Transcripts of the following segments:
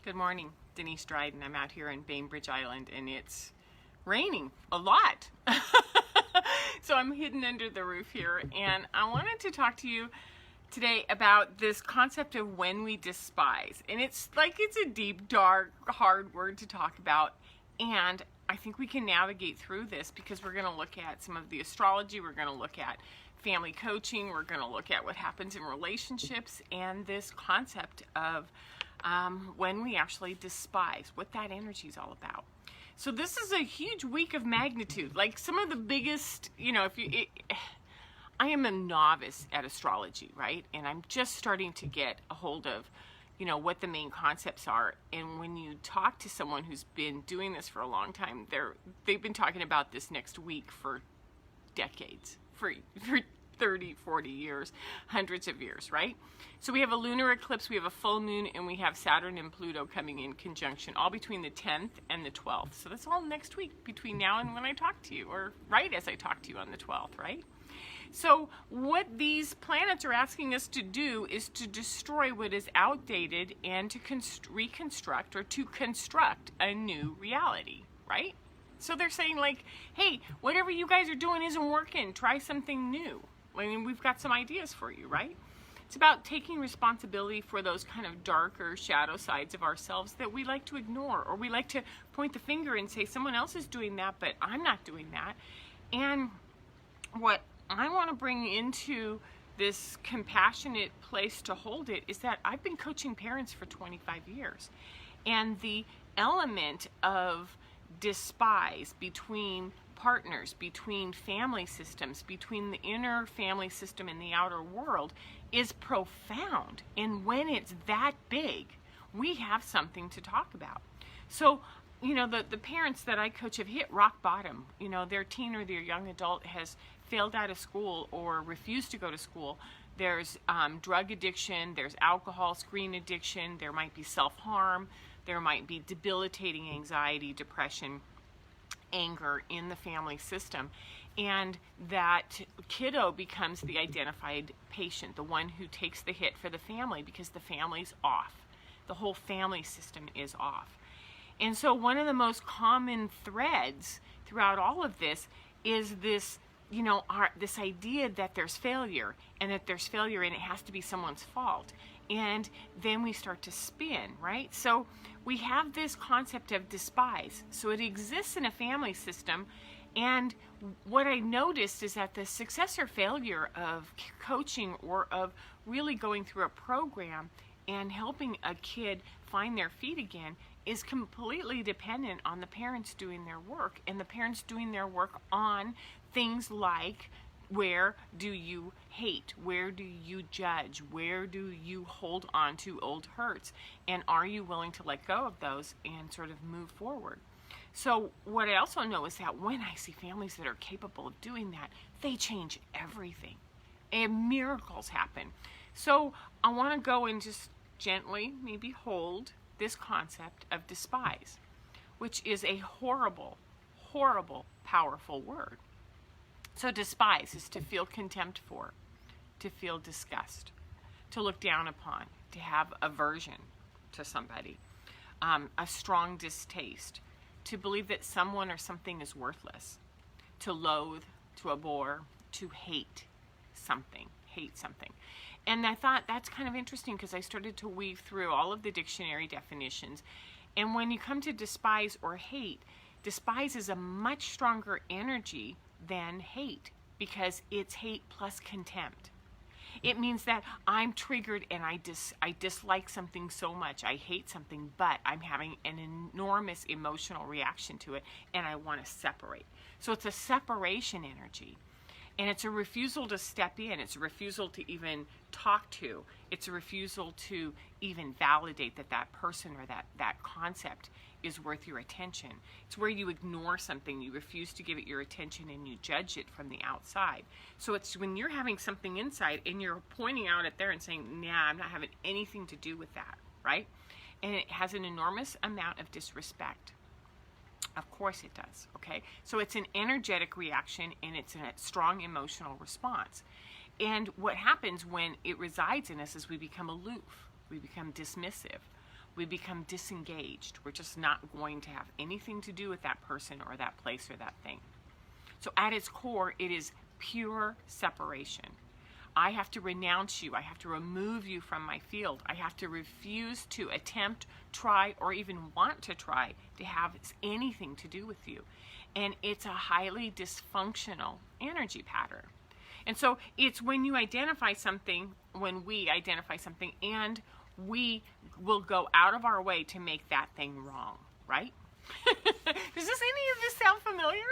Good morning, Denise Dryden. I'm out here in Bainbridge Island and it's raining a lot. So I'm hidden under the roof here, and I wanted to talk to you today about this concept of when we despise. And it's a deep, dark, hard word to talk about, and I think we can navigate through this because we're going to look at some of the astrology, we're going to look at family coaching, we're going to look at what happens in relationships, and this concept of when we actually despise, what that energy is all about. So this is a huge week of magnitude, like some of the biggest, I am a novice at astrology, right? And I'm just starting to get a hold of, what the main concepts are. And when you talk to someone who's been doing this for a long time, they've been talking about this next week for decades, for 30, 40 years, hundreds of years, right? So we have a lunar eclipse, we have a full moon, and we have Saturn and Pluto coming in conjunction, all between the 10th and the 12th. So that's all next week, between now and when I talk to you, or right as I talk to you on the 12th, right? So what these planets are asking us to do is to destroy what is outdated and to reconstruct or to construct a new reality, right? So they're saying, like, hey, whatever you guys are doing isn't working. Try something new. I mean, we've got some ideas for you, right? It's about taking responsibility for those kind of darker shadow sides of ourselves that we like to ignore, or we like to point the finger and say someone else is doing that, but I'm not doing that. And what I want to bring into this compassionate place to hold it is that I've been coaching parents for 25 years. And the element of despise between partners, between family systems, between the inner family system and the outer world is profound. And when it's that big, we have something to talk about. So, the parents that I coach have hit rock bottom. Their teen or their young adult has failed out of school or refused to go to school. There's drug addiction, there's alcohol, screen addiction, there might be self-harm, there might be debilitating anxiety, depression, anger in the family system, and that kiddo becomes the identified patient, the one who takes the hit for the family because the family's off. The whole family system is off. And so one of the most common threads throughout all of this is this, this idea that there's failure and that there's failure and it has to be someone's fault. And then we start to spin, right? So we have this concept of despise. So it exists in a family system. And what I noticed is that the success or failure of coaching or of really going through a program and helping a kid find their feet again is completely dependent on the parents doing their work, and the parents doing their work on things like, where do you hate? Where do you judge? Where do you hold on to old hurts? And are you willing to let go of those and sort of move forward? So what I also know is that when I see families that are capable of doing that, they change everything. And miracles happen. So I want to go and just gently maybe hold this concept of despise, which is a horrible, horrible, powerful word. So despise is to feel contempt for, to feel disgust, to look down upon, to have aversion to somebody, a strong distaste, to believe that someone or something is worthless, to loathe, to abhor, to hate something. And I thought that's kind of interesting because I started to weave through all of the dictionary definitions. And when you come to despise or hate, despise is a much stronger energy than hate because it's hate plus contempt. It means that I'm triggered and I dislike something so much, I hate something, but I'm having an enormous emotional reaction to it and I want to separate. So it's a separation energy. And it's a refusal to step in. It's a refusal to even talk to. It's a refusal to even validate that that person or that concept is worth your attention. It's where you ignore something, you refuse to give it your attention, and you judge it from the outside. So it's when you're having something inside and you're pointing out at there and saying, nah, I'm not having anything to do with that, right? And it has an enormous amount of disrespect. Of course it does, okay? So it's an energetic reaction and it's a strong emotional response. And what happens when it resides in us is we become aloof, we become dismissive. We become disengaged. We're just not going to have anything to do with that person or that place or that thing. So at its core, it is pure separation. I have to renounce you. I have to remove you from my field. I have to refuse to attempt, try, or even want to try to have anything to do with you. And it's a highly dysfunctional energy pattern. And so it's when you identify something, when we identify something, and we will go out of our way to make that thing wrong, right? Does any of this sound familiar?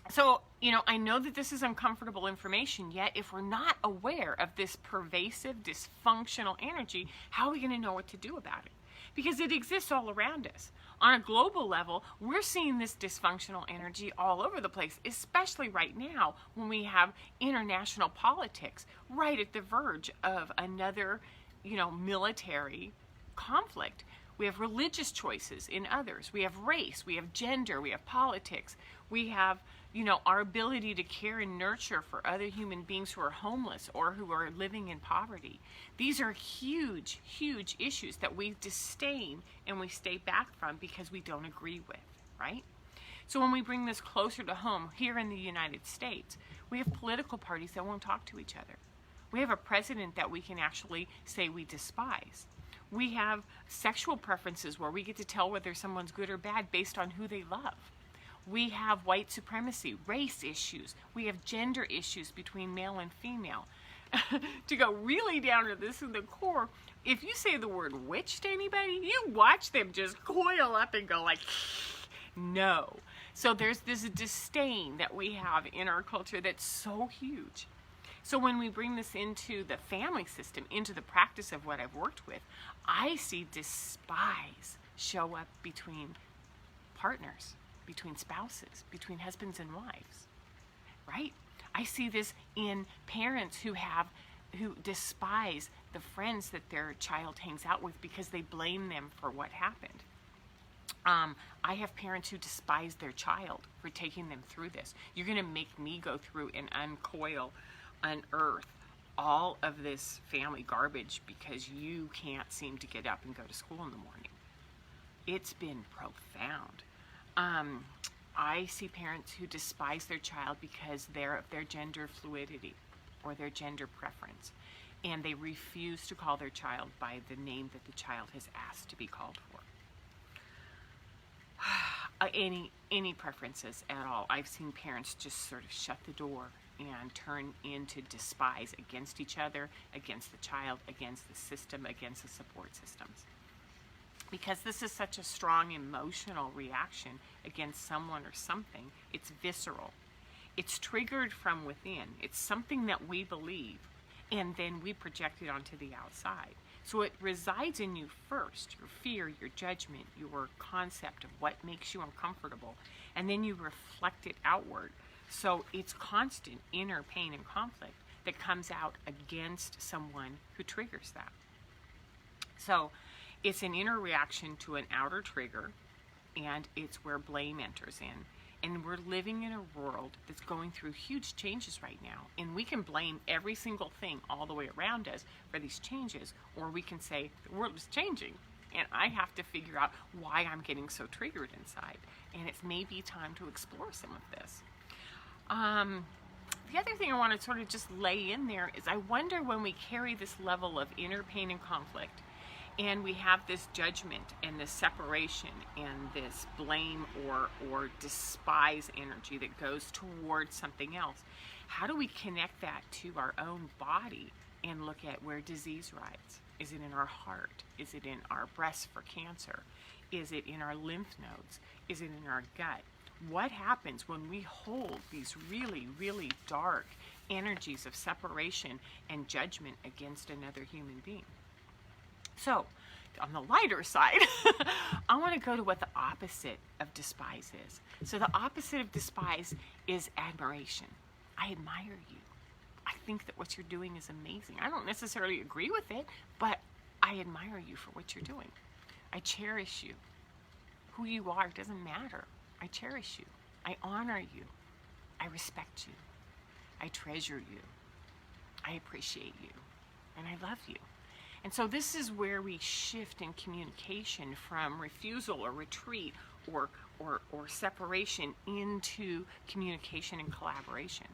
So, I know that this is uncomfortable information, yet if we're not aware of this pervasive, dysfunctional energy, how are we going to know what to do about it? Because it exists all around us. On a global level, we're seeing this dysfunctional energy all over the place, especially right now when we have international politics right at the verge of another, military conflict. We have religious choices in others. We have race, we have gender, we have politics. We have, our ability to care and nurture for other human beings who are homeless or who are living in poverty. These are huge, huge issues that we disdain and we stay back from because we don't agree with, right? So when we bring this closer to home here in the United States, we have political parties that won't talk to each other. We have a president that we can actually say we despise. We have sexual preferences where we get to tell whether someone's good or bad based on who they love. We have white supremacy, race issues. We have gender issues between male and female. To go really down to this in the core, if you say the word witch to anybody, you watch them just coil up and go like, no. So there's this disdain that we have in our culture that's so huge. So when we bring this into the family system, into the practice of what I've worked with, I see despise show up between partners, between spouses, between husbands and wives, right? I see this in parents who despise the friends that their child hangs out with because they blame them for what happened. I have parents who despise their child for taking them through this. You're going to make me go through and unearth all of this family garbage because you can't seem to get up and go to school in the morning. It's been profound. I see parents who despise their child because they're of their gender fluidity or their gender preference, and they refuse to call their child by the name that the child has asked to be called for. Any preferences at all. I've seen parents just sort of shut the door and turn into despise against each other, against the child, against the system, against the support systems. Because this is such a strong emotional reaction against someone or something, it's visceral. It's triggered from within. It's something that we believe, and then we project it onto the outside. So it resides in you first, your fear, your judgment, your concept of what makes you uncomfortable, and then you reflect it outward. So it's constant inner pain and conflict that comes out against someone who triggers that. So it's an inner reaction to an outer trigger, and it's where blame enters in. And we're living in a world that's going through huge changes right now. And we can blame every single thing all the way around us for these changes, or we can say the world is changing and I have to figure out why I'm getting so triggered inside. And it's maybe time to explore some of this. The other thing I want to sort of just lay in there is I wonder when we carry this level of inner pain and conflict, and we have this judgment and this separation and this blame or despise energy that goes towards something else. How do we connect that to our own body and look at where disease rides? Is it in our heart? Is it in our breast for cancer? Is it in our lymph nodes? Is it in our gut? What happens when we hold these really, really dark energies of separation and judgment against another human being? So, on the lighter side, I want to go to what the opposite of despise is. So the opposite of despise is admiration. I admire you. I think that what you're doing is amazing. I don't necessarily agree with it, but I admire you for what you're doing. I cherish you. Who you are doesn't matter. I cherish you. I honor you. I respect you. I treasure you. I appreciate you. And I love you. And so this is where we shift in communication from refusal or retreat or separation into communication and collaboration,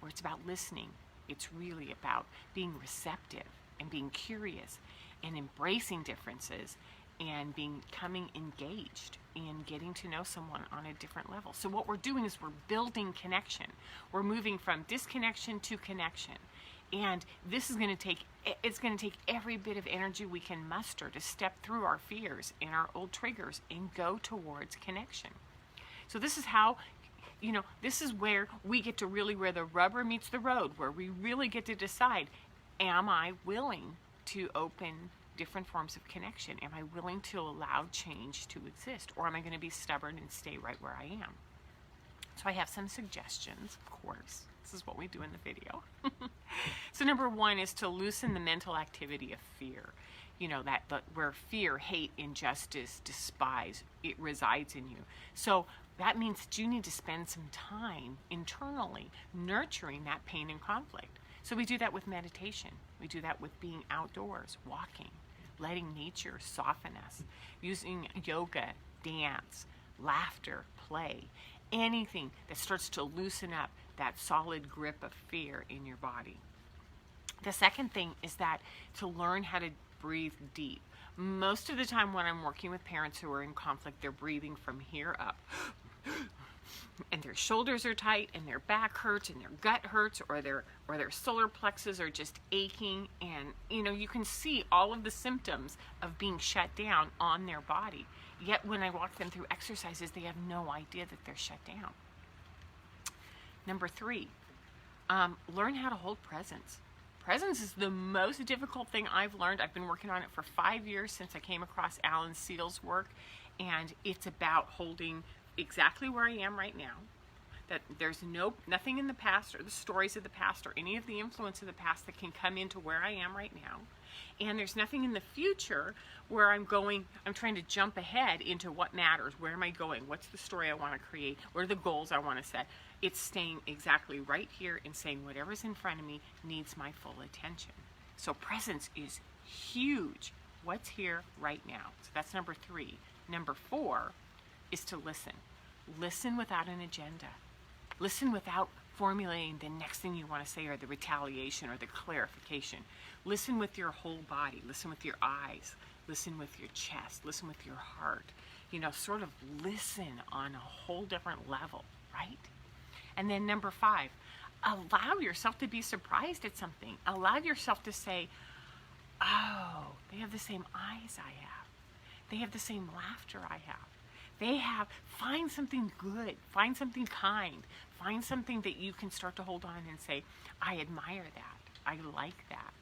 where it's about listening. It's really about being receptive and being curious and embracing differences and becoming engaged in getting to know someone on a different level. So what we're doing is we're building connection. We're moving from disconnection to connection. And this is going to take every bit of energy we can muster to step through our fears and our old triggers and go towards connection. So this is how, this is where we get to really, where the rubber meets the road, where we really get to decide, am I willing to open different forms of connection? Am I willing to allow change to exist? Or am I going to be stubborn and stay right where I am? So I have some suggestions, of course. This is what we do in the video. So number one is to loosen the mental activity of fear. Where fear, hate, injustice, despise, it resides in you. So that means that you need to spend some time internally nurturing that pain and conflict. So we do that with meditation. We do that with being outdoors, walking, letting nature soften us, using yoga, dance, laughter, play, anything that starts to loosen up that solid grip of fear in your body. The second thing is that to learn how to breathe deep. Most of the time when I'm working with parents who are in conflict, they're breathing from here up. And their shoulders are tight, and their back hurts, and their gut hurts, or their solar plexus are just aching, and you can see all of the symptoms of being shut down on their body. Yet when I walk them through exercises, they have no idea that they're shut down. Number three, learn how to hold presence. Presence is the most difficult thing I've learned. I've been working on it for 5 years since I came across Alan Seal's work, and it's about holding exactly where I am right now, that there's nothing in the past or the stories of the past or any of the influence of the past that can come into where I am right now, and there's nothing in the future where I'm trying to jump ahead into what matters. Where am I going? What's the story I want to create? What are the goals I want to set? It's staying exactly right here and saying whatever's in front of me needs my full attention. So presence is huge. What's here right now? So that's number three. Number four is to listen. Listen without an agenda. Listen without formulating the next thing you want to say or the retaliation or the clarification. Listen with your whole body. Listen with your eyes. Listen with your chest. Listen with your heart. Sort of listen on a whole different level, right? And then number five, allow yourself to be surprised at something. Allow yourself to say, oh, they have the same eyes I have. They have the same laughter I have. Find something good, find something kind, find something that you can start to hold on and say, I admire that, I like that,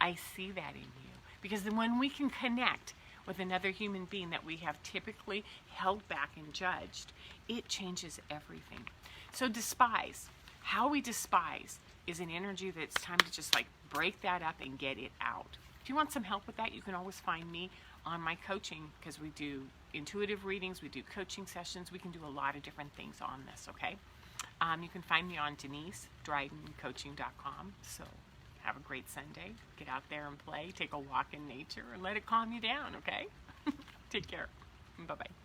I see that in you. Because then when we can connect with another human being that we have typically held back and judged, it changes everything. So despise, how we despise is an energy that's time to just break that up and get it out. If you want some help with that, you can always find me on my coaching, because we do intuitive readings, we do coaching sessions, we can do a lot of different things on this, okay? You can find me on DeniseDrydenCoaching.com. So have a great Sunday. Get out there and play, take a walk in nature, and let it calm you down, okay? Take care. Bye-bye.